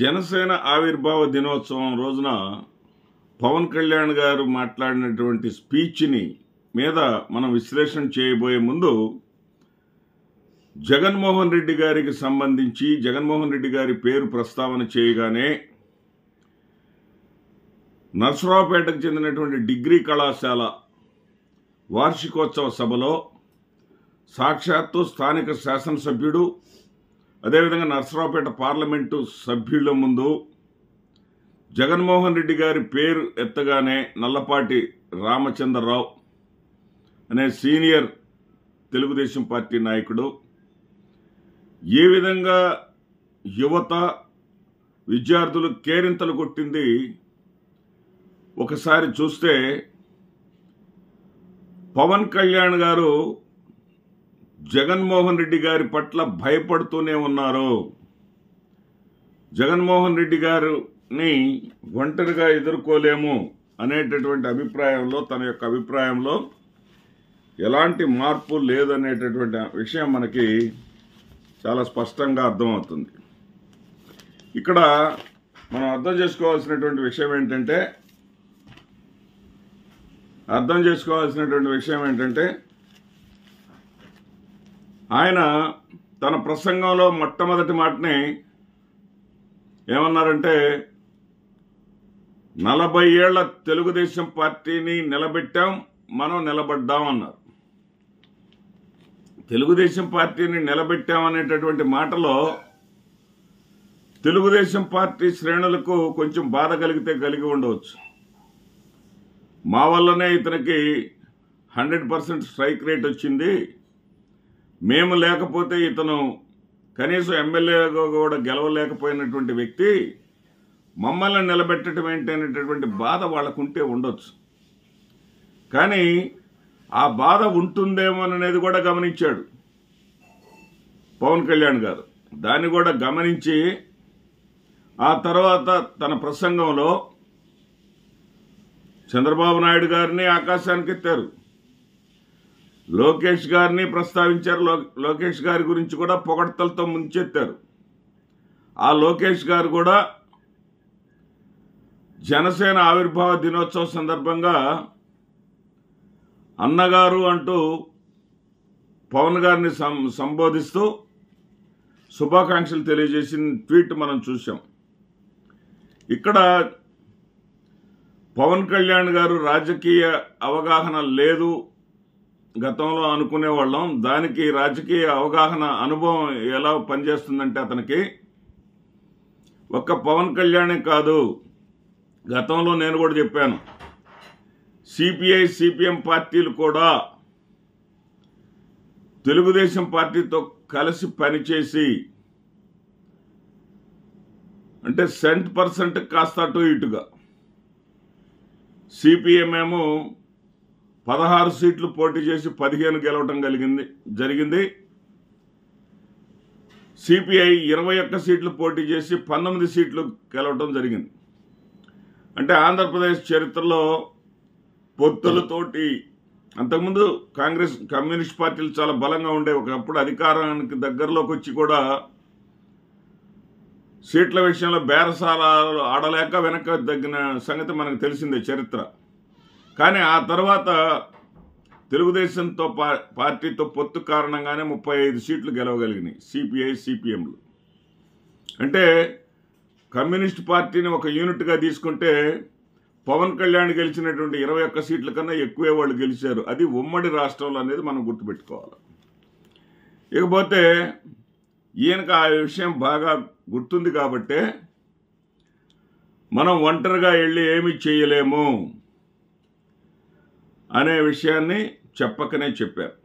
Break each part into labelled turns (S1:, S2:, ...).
S1: జనసేన ఆవిర్భావ దినోత్సవం రోజున పవన్ కళ్యాణ్ గారు మాట్లాడినటువంటి స్పీచ్ని మీద మనం విశ్లేషణ చేయబోయే ముందు జగన్మోహన్ రెడ్డి గారికి సంబంధించి జగన్మోహన్ రెడ్డి గారి పేరు ప్రస్తావన చేయగానే నర్సరావుపేటకు చెందినటువంటి డిగ్రీ కళాశాల వార్షికోత్సవ సభలో సాక్షాత్తు స్థానిక శాసనసభ్యుడు అదేవిధంగా నర్సరావుపేట పార్లమెంటు సభ్యుల ముందు జగన్మోహన్ రెడ్డి గారి పేరు ఎత్తగానే నల్లపాటి రామచంద్రరావు అనే సీనియర్ తెలుగుదేశం పార్టీ నాయకుడు ఏ విధంగా యువత విద్యార్థులు కేరింతలు కొట్టింది ఒకసారి చూస్తే పవన్ కళ్యాణ్ గారు జగన్మోహన్ రెడ్డి గారి పట్ల భయపడుతూనే ఉన్నారు. జగన్మోహన్ రెడ్డి గారిని ఒంటరిగా ఎదుర్కోలేము అనేటటువంటి అభిప్రాయంలో తన యొక్క అభిప్రాయంలో ఎలాంటి మార్పు లేదనేటటువంటి విషయం మనకి చాలా స్పష్టంగా అర్థమవుతుంది. ఇక్కడ మనం అర్థం చేసుకోవాల్సినటువంటి విషయం ఏంటంటే ఆయన తన ప్రసంగంలో మొట్టమొదటి మాటని ఏమన్నారంటే 40 ఏళ్ల తెలుగుదేశం పార్టీని నిలబెట్టాం, మనం నిలబడ్డాం అన్నారు. తెలుగుదేశం పార్టీని నిలబెట్టాం అనేటటువంటి మాటలో తెలుగుదేశం పార్టీ శ్రేణులకు కొంచెం బాధ కలిగి ఉండవచ్చు. మా వల్లనే ఇతనికి 100% స్ట్రైక్ రేట్ వచ్చింది, మేము లేకపోతే ఇతను కనీసం ఎమ్మెల్యేగా కూడా గెలవలేకపోయినటువంటి వ్యక్తి మమ్మల్ని నిలబెట్టడం ఏంటి అనేటటువంటి బాధ వాళ్ళకుంటే ఉండొచ్చు. కానీ ఆ బాధ ఉంటుందేమోననేది కూడా గమనించాడు పవన్ కళ్యాణ్ గారు. దాన్ని కూడా గమనించి ఆ తర్వాత తన ప్రసంగంలో చంద్రబాబు నాయుడు గారిని ఆకాశానికి ఎత్తారు, లోకేష్ గారిని ప్రస్తావించారు. లోకేష్ గారి గురించి కూడా పొగడ్తలతో ముంచెత్తారు. ఆ లోకేష్ గారు కూడా జనసేన ఆవిర్భావ దినోత్సవం సందర్భంగా అన్నగారు అంటూ పవన్ గారిని సంబోధిస్తూ శుభాకాంక్షలు తెలియజేసిన ట్వీట్ మనం చూసాం. ఇక్కడ పవన్ కళ్యాణ్ గారు రాజకీయ అవగాహన లేదు గతంలో అనుకునేవాళ్ళం, దానికి రాజకీయ అవగాహన అనుభవం ఎలా పనిచేస్తుందంటే అతనికి ఒక్క పవన్ కళ్యాణే కాదు, గతంలో నేను కూడా చెప్పాను, సిపిఐ సిపిఎం పార్టీలు కూడా తెలుగుదేశం పార్టీతో కలిసి పనిచేసి అంటే 100% కాస్త అటు ఇటుగా సిపిఎం ఏమో 16 సీట్లు పోటీ చేసి 15 గెలవటం జరిగింది. సిపిఐ 21 సీట్లు పోటీ చేసి 19 సీట్లు గెలవటం జరిగింది. అంటే ఆంధ్రప్రదేశ్ చరిత్రలో పొత్తులతోటి అంతకుముందు కమ్యూనిస్ట్ పార్టీలు చాలా బలంగా ఉండే, ఒకప్పుడు అధికారానికి దగ్గరలోకి వచ్చి కూడా సీట్ల విషయంలో బేరసారాలు ఆడలేక వెనక తగ్గిన సంగతి మనకు తెలిసిందే చరిత్ర. కానీ ఆ తర్వాత తెలుగుదేశంతో పార్టీతో పొత్తు కారణంగానే 35 సీట్లు గెలవగలిగినాయి సిపిఐ సిపిఎంలు. అంటే కమ్యూనిస్ట్ పార్టీని ఒక యూనిట్గా తీసుకుంటే పవన్ కళ్యాణ్ గెలిచినటువంటి 21 సీట్ల కన్నా ఎక్కువే వాళ్ళు గెలిచారు. అది ఉమ్మడి రాష్ట్రంలో అనేది మనం గుర్తుపెట్టుకోవాలి. ఇకపోతే ఈయనకు ఆ విషయం బాగా గుర్తుంది కాబట్టే మనం ఒంటరిగా వెళ్ళి ఏమీ చేయలేము అనే విషయాన్ని చెప్పకనే చెప్పారు.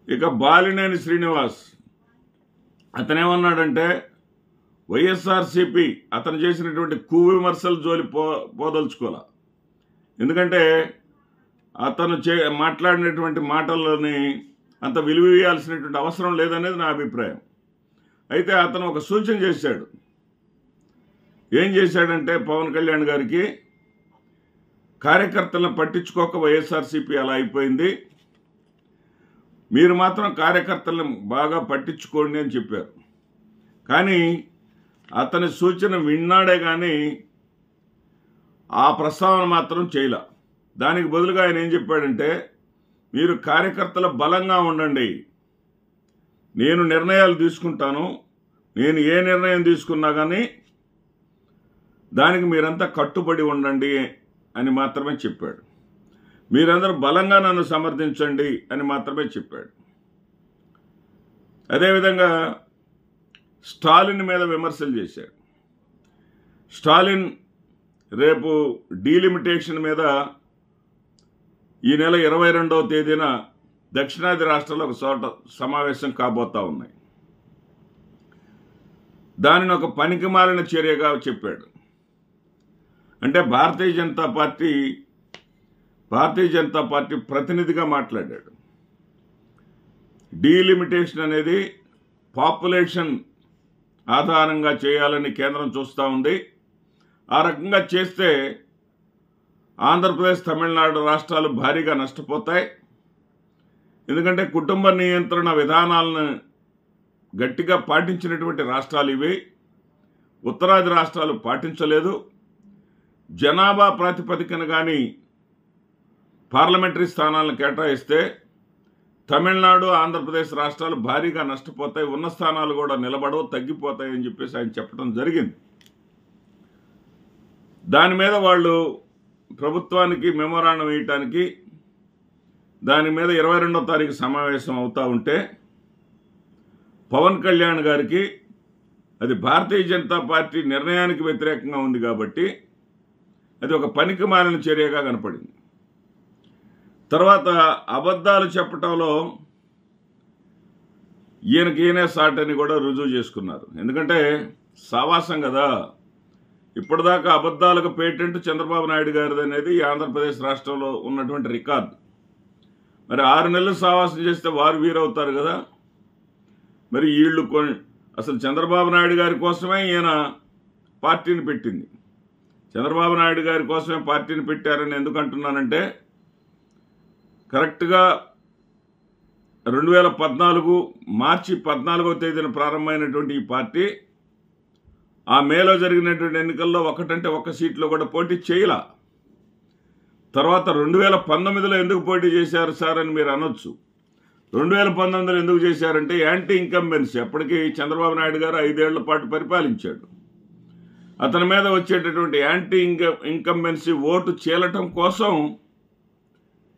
S1: ఇక బాలినేని శ్రీనివాస్ అతనేమన్నాడంటే వైఎస్ఆర్సీపీ అతను చేసినటువంటి విమర్శలు జోలి పోదలుచుకోలే. ఎందుకంటే అతను మాట్లాడినటువంటి మాటలని అంత విలువ ఇవ్వాల్సినటువంటి అవసరం లేదనేది నా అభిప్రాయం. అయితే అతను ఒక సూచన చేశాడు. ఏం చేశాడంటే పవన్ కళ్యాణ్ గారికి కార్యకర్తలను పట్టించుకోక వైఎస్ఆర్సీపీ అలా అయిపోయింది, మీరు మాత్రం కార్యకర్తలను బాగా పట్టించుకోండి అని చెప్పారు. కానీ అతని సూచన విన్నాడే కానీ ఆ ప్రస్తావన మాత్రం చేయలే. దానికి బదులుగా ఆయన ఏం చెప్పాడంటే, మీరు కార్యకర్తల బలంగా ఉండండి, నేను నిర్ణయాలు తీసుకుంటాను, నేను ఏ నిర్ణయం తీసుకున్నా కానీ దానికి మీరంతా కట్టుబడి ఉండండి అని మాత్రమే చెప్పాడు. మీరందరూ బలంగా నన్ను సమర్థించండి అని మాత్రమే చెప్పాడు. అదేవిధంగా స్టాలిన్ మీద విమర్శలు చేశాడు. స్టాలిన్ రేపు డీలిమిటేషన్ మీద ఈ నెల 22వ తేదీన దక్షిణాది రాష్ట్రాల్లో ఒక చోట సమావేశం కాబోతా ఉన్నాయి. దానిని ఒక పనికిమాలిన చర్యగా చెప్పాడు. అంటే భారతీయ జనతా పార్టీ ప్రతినిధిగా మాట్లాడాడు. డీలిమిటేషన్ అనేది పాపులేషన్ ఆధారంగా చేయాలని కేంద్రం చూస్తూ ఉంది. ఆ రకంగా చేస్తే ఆంధ్రప్రదేశ్, తమిళనాడు రాష్ట్రాలు భారీగా నష్టపోతాయి. ఎందుకంటే కుటుంబ నియంత్రణ విధానాలను గట్టిగా పాటించినటువంటి రాష్ట్రాలు ఇవి. ఉత్తరాది రాష్ట్రాలు పాటించలేదు. జనాభా ప్రాతిపదికన కానీ పార్లమెంటరీ స్థానాలను కేటాయిస్తే తమిళనాడు, ఆంధ్రప్రదేశ్ రాష్ట్రాలు భారీగా నష్టపోతాయి, ఉన్న స్థానాలు కూడా నిలబడవు, తగ్గిపోతాయి అని చెప్పేసి ఆయన చెప్పడం జరిగింది. దాని మీద వాళ్ళు ప్రభుత్వానికి మెమోరాండం వేయటానికి దాని మీద 22వ తారీఖు సమావేశం అవుతూ ఉంటే పవన్ కళ్యాణ్ గారికి అది భారతీయ జనతా పార్టీ నిర్ణయానికి వ్యతిరేకంగా ఉంది కాబట్టి అది ఒక పనికిమాలిన చర్యగా కనపడింది. తర్వాత అబద్ధాలు చెప్పటంలో ఈయనకే సాటని కూడా రుజువు చేసుకున్నారు. ఎందుకంటే సావాసం కదా. ఇప్పటిదాకా అబద్ధాలకు పేటెంట్ చంద్రబాబు నాయుడు గారిది అనేది ఆంధ్రప్రదేశ్ రాష్ట్రంలో ఉన్నటువంటి రికార్డు. మరి 6 నెలలు సావాసం చేస్తే వారు వీరవుతారు కదా. మరి వీళ్ళు అసలు చంద్రబాబు నాయుడు గారి కోసమే ఈయన పార్టీని పెట్టింది. చంద్రబాబు నాయుడు గారి కోసమే పార్టీని పెట్టారని ఎందుకు అంటున్నానంటే, కరెక్ట్గా 2014 మార్చి 14వ తేదీన ప్రారంభమైనటువంటి ఈ పార్టీ ఆ మేలో జరిగినటువంటి ఎన్నికల్లో ఒకటంటే ఒక్క సీట్లో కూడా పోటీ చేయలా. తర్వాత 2019లో ఎందుకు పోటీ చేశారు సార్ అని మీరు అనొచ్చు. 2019లో ఎందుకు చేశారంటే యాంటీ ఇన్కంబెన్సీ. అప్పటికి చంద్రబాబు నాయుడు గారు 5 ఏళ్ల పాటు పరిపాలించాడు. అతని మీద వచ్చేటటువంటి యాంటీ ఇన్కంబెన్సీ ఓటు చీలటం కోసం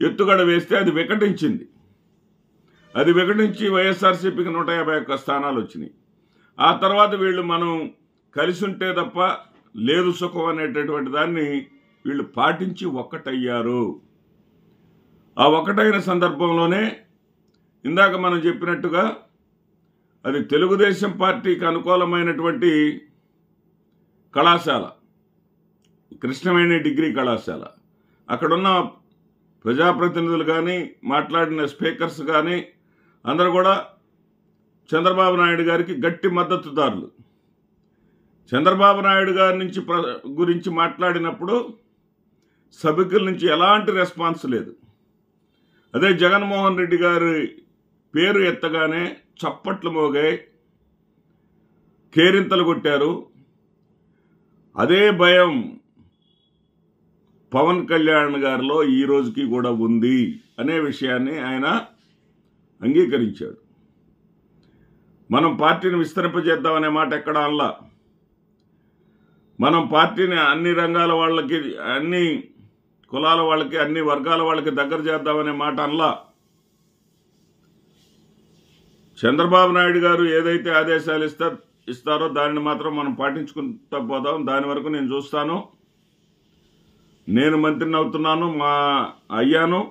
S1: ఎత్తుగడ వేస్తే అది వికటించింది. అది వికటించి వైఎస్ఆర్సీపీకి 151 స్థానాలు వచ్చినాయి. ఆ తర్వాత వీళ్ళు మనం కలిసి ఉంటే తప్ప లేదు సుఖం అనేటటువంటి దాన్ని వీళ్ళు పాటించి ఒక్కటయ్యారు. ఆ ఒక్కటైన సందర్భంలోనే ఇందాక మనం చెప్పినట్టుగా అది తెలుగుదేశం పార్టీకి అనుకూలమైనటువంటి కళాశాల, కృష్ణవేణి డిగ్రీ కళాశాల. అక్కడున్న ప్రజాప్రతినిధులు కానీ మాట్లాడిన స్పీకర్స్ కానీ అందరూ కూడా చంద్రబాబు నాయుడు గారికి గట్టి మద్దతుదారులు. చంద్రబాబు నాయుడు గారి గురించి మాట్లాడినప్పుడు సభికుల నుంచి ఎలాంటి రెస్పాన్స్ లేదు. అదే జగన్మోహన్ రెడ్డి గారి పేరు ఎత్తగానే చప్పట్లు మోగాయి, కేరింతలు కొట్టారు. అదే భయం పవన్ కళ్యాణ్ గారిలో ఈ రోజుకి కూడా ఉంది అనే విషయాన్ని ఆయన అంగీకరించాడు. మనం పార్టీని విస్తరింపజేద్దామనే మాట ఎక్కడ అనలా. మనం పార్టీని అన్ని రంగాల వాళ్ళకి, అన్ని కులాల వాళ్ళకి, అన్ని వర్గాల వాళ్ళకి దగ్గర చేద్దామనే మాట అనలా. చంద్రబాబు నాయుడు గారు ఏదైతే ఆదేశాలు ఇస్తారో దానిని మాత్రం మనం పాటించుకుంటూ పోదాం. దాని వరకు నేను చూస్తాను. నేను మంత్రిని అవుతున్నాను, మా అయ్యాను,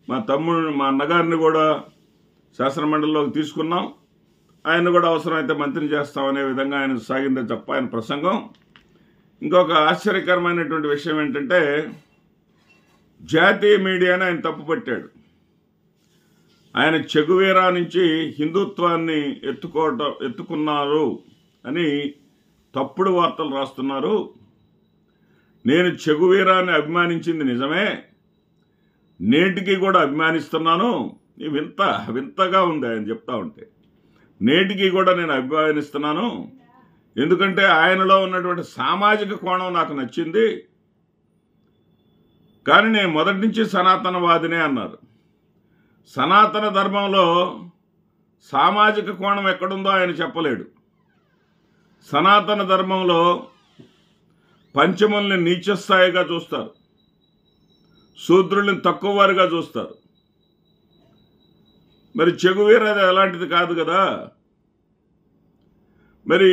S1: మా తమ్ముడు, మా అన్నగారిని కూడా శాసనమండలిలోకి తీసుకున్నాం, ఆయన కూడా అవసరమైతే మంత్రిని చేస్తామనే విధంగా ఆయన సాగిందే తప్ప ఆయన ప్రసంగం. ఇంకొక ఆశ్చర్యకరమైనటువంటి విషయం ఏంటంటే, జాతీయ మీడియాని ఆయన తప్పుపట్టాడు. ఆయన చెగువేరా నుంచి హిందుత్వాన్ని ఎత్తుకున్నారు అని తప్పుడు వార్తలు రాస్తున్నారు. నేను చెగువేరాని అభిమానించింది నిజమే, నేటికి కూడా అభిమానిస్తున్నాను. వింతగా ఉంది ఆయన చెప్తా ఉంటే. నేటికి కూడా నేను అభిమానిస్తున్నాను. ఎందుకంటే ఆయనలో ఉన్నటువంటి సామాజిక కోణం నాకు నచ్చింది. కానీ నేను మొదటి నుంచి సనాతనవాదినే అన్నారు. సనాతన ధర్మంలో సామాజిక కోణం ఎక్కడుందో ఆయన చెప్పలేడు. సనాతన ధర్మంలో పంచముల్ని నీచస్థాయిగా చూస్తారు, శూద్రుల్ని తక్కువ వారిగా చూస్తారు. మరి చెగువీర అది అలాంటిది కాదు కదా. మరి